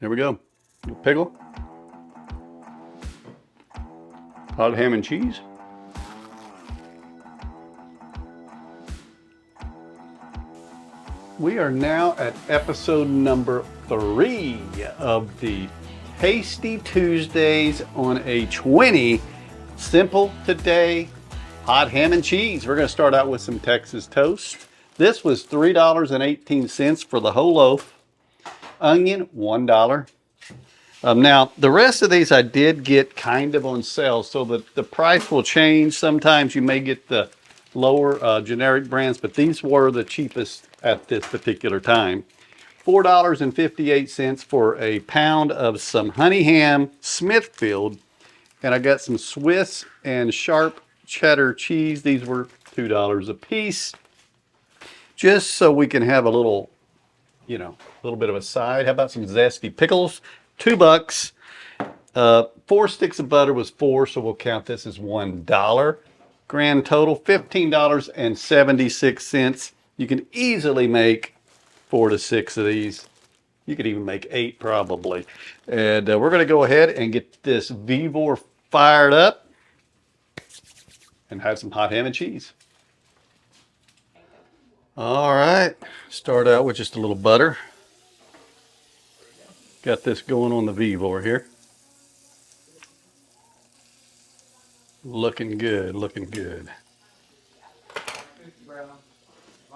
There we go. Pickle. Hot ham and cheese. We are now at episode number 3 of the Tasty Tuesdays on a 20. Simple today, hot ham and cheese. We're going to start out with some Texas toast. This was $3.18 for the whole loaf. Onion, $1. Now, the rest of these I did get kind of on sale, so the price will change. Sometimes you may get the lower generic brands, but these were the cheapest at this particular time. $4.58 for a pound of some honey ham Smithfield, and I got some Swiss and sharp cheddar cheese. These were $2 a piece, just so we can have a little, a little bit of a side. How about some zesty pickles? $2. 4 sticks of butter was 4, so we'll count this as $1. Grand total, $15.76. You can easily make 4 to 6 of these. You could even make 8 probably. And we're going to go ahead and get this Vivore fired up and have some hot ham and cheese. All right, start out with just a little butter. Got this going on the Vivore here. Looking good, looking good.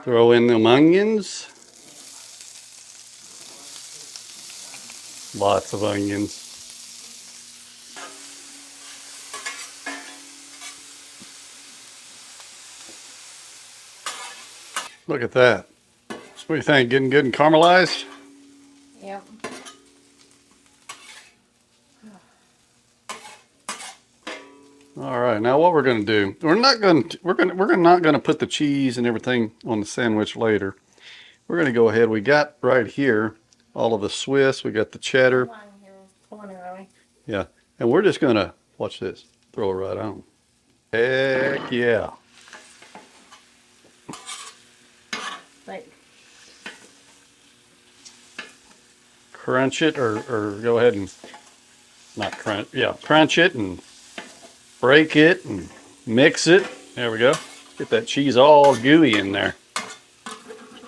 Throw in them onions. Lots of onions. Look at that. So what do you think? Getting good and caramelized? Yep. All right. Now what we're going to do? We're not going to put the cheese and everything on the sandwich later. We're going to go ahead. We got right here all of the Swiss. We got the cheddar. Yeah. And we're just going to watch this. Throw it right on. Heck yeah. Like Crunch it or go ahead and not crunch. Yeah, crunch it and break it and mix it. There we go. Get that cheese all gooey in there.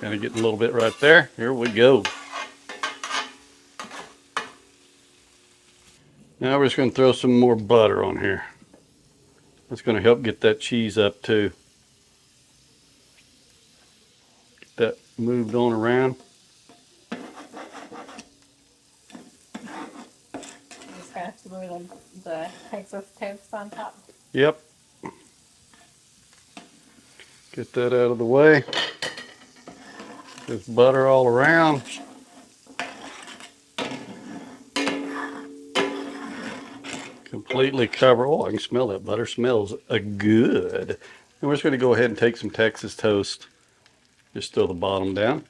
Kind of getting a little bit right there. Here we go. Now we're just going to throw some more butter on here. That's going to help get that cheese up too. Get that moved on around. just gonna have to move the Texas toast on top. Yep. Get that out of the way. Just butter all around. Completely cover. Oh, I can smell that butter. Smells good. And we're just going to go ahead and take some Texas toast. Just throw the bottom down.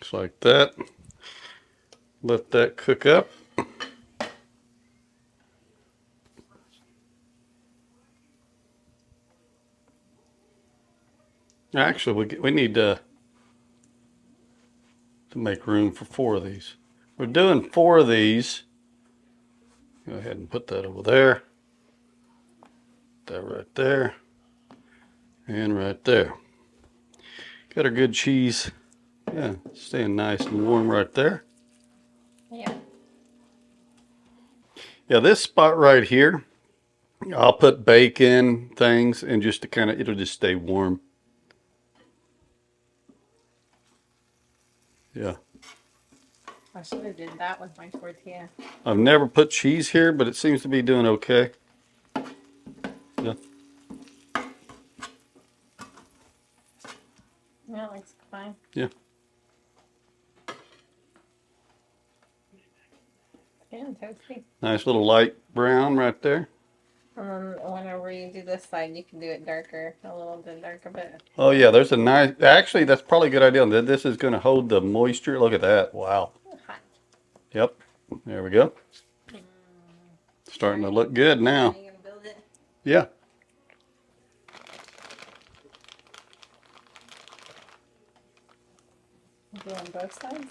Just like that. Let that cook up. Actually, we need to make room for 4 of these. We're doing 4 of these. Go ahead and put that over there. That right there. And right there. Got our good cheese. Yeah, staying nice and warm right there. Yeah. Yeah, this spot right here, I'll put bacon things and just to kind of, it'll just stay warm. Yeah. I should have did that with my tortilla. I've never put cheese here, but it seems to be doing okay. Yeah. Yeah, it looks fine. Yeah. It's getting toasty. Nice little light brown right there. Whenever you do this side, you can do it darker, a little bit darker, but Oh yeah, there's a nice, actually that's probably a good idea. This is going to hold the moisture. Look at that. Wow. hot. Yep. There we go. Starting to look good now. Are you gonna build it? Yeah. Do on both sides?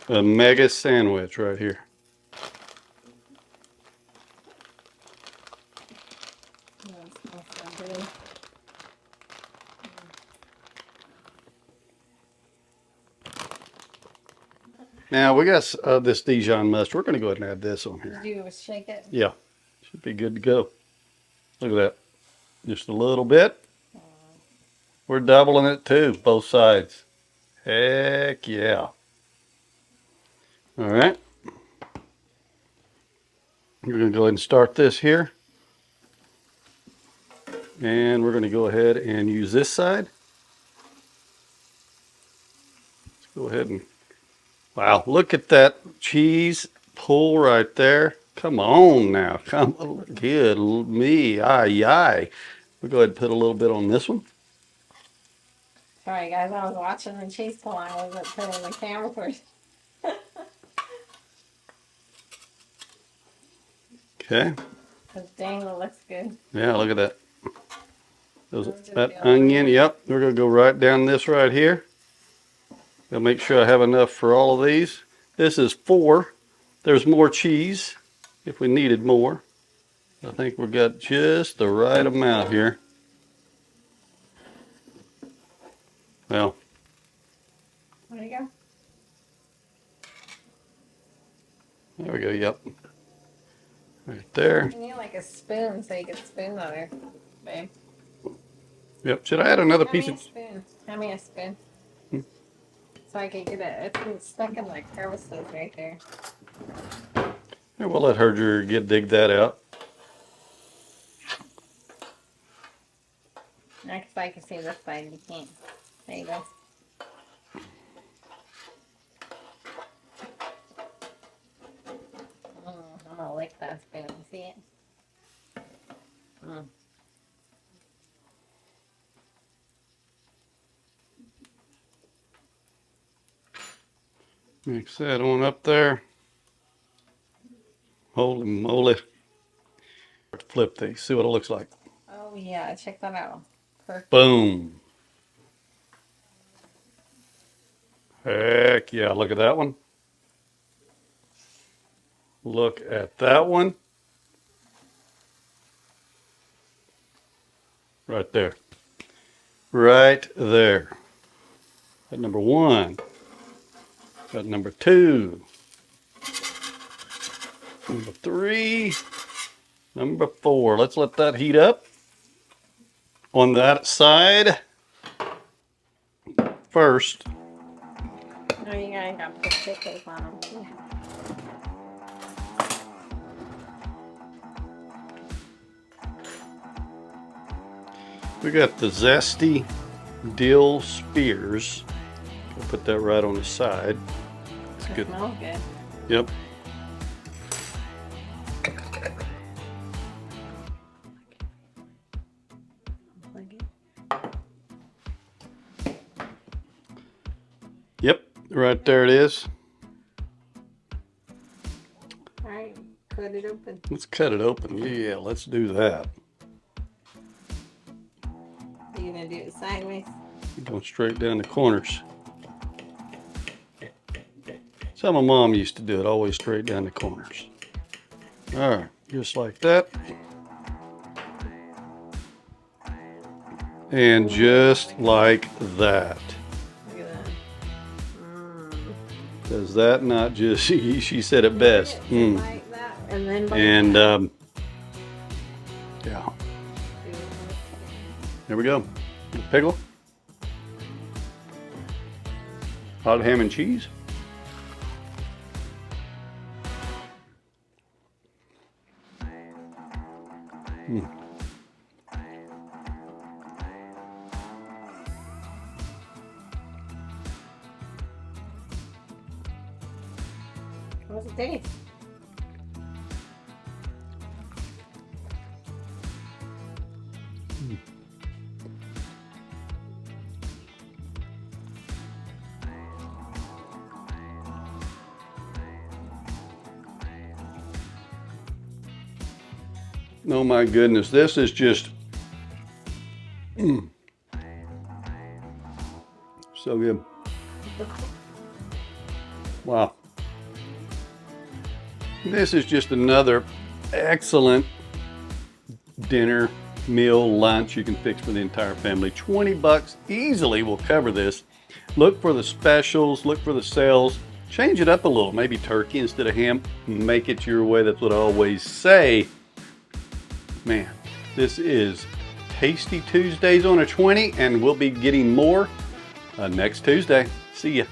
A mega sandwich right here. That smells so good. Now we got this Dijon mustard. We're going to go ahead and add this on here. Did you shake it? Yeah, should be good to go. Look at that. Just a little bit. We're doubling it too, both sides. Heck yeah. All right. We're going to go ahead and start this here. And we're going to go ahead and use this side. Let's go ahead and, wow, look at that cheese pull right there. Come on now. Come on. Good me. Aye, aye. We'll go ahead and put a little bit on this one. Sorry guys, I was watching the cheese pull. I wasn't putting the camera first. Okay. Because dang, it looks good. Yeah, look at that. That onion, yep. We're going to go right down this right here. I'll make sure I have enough for all of these. This is 4. There's more cheese if we needed more. I think we've got just the right amount here. Well, There you go. there we go, yep. Right there. You need like a spoon so you can spoon there, babe. Yep, should I add another Hand me piece a of... spoon. Hand me a spoon. So I can get it. It's stuck in the crevices right there. Yeah, we'll let her dig that out. Next I can see this side. You can't. There you go. I'm gonna lick that spoon. See it? Mix that on up there. Holy moly. Flip these, see what it looks like. Oh yeah, check that out. Perfect. Boom. Heck yeah, look at that one. Look at that one. Right there. Right there. At number 1. Got number 2. Number 3. Number 4. Let's let that heat up. On that side first. Oh, you guys got put pickles on them too. We got the zesty dill spears. We'll put that right on the side. It's It good. smells good. Yep. Like it. Yep. Right there it is. All right, cut it open. Let's cut it open. Yeah, let's do that. Are you gonna do it sideways? Going straight down the corners. That's how my mom used to do it, always straight down the corners. All right, just like that. And just like that. Look at that. Does that not just, she said it best. Like that, and then like And that. yeah, there we go. Pickle. Hot ham and cheese. What's it taste? Oh my goodness, this is just So good. Wow. This is just another excellent dinner, meal, lunch you can fix for the entire family. 20 bucks easily will cover this. Look for the specials, look for the sales. Change it up a little, maybe turkey instead of ham. Make it your way, that's what I always say. Man, this is Tasty Tuesdays on a 20, and we'll be getting more next Tuesday. See ya.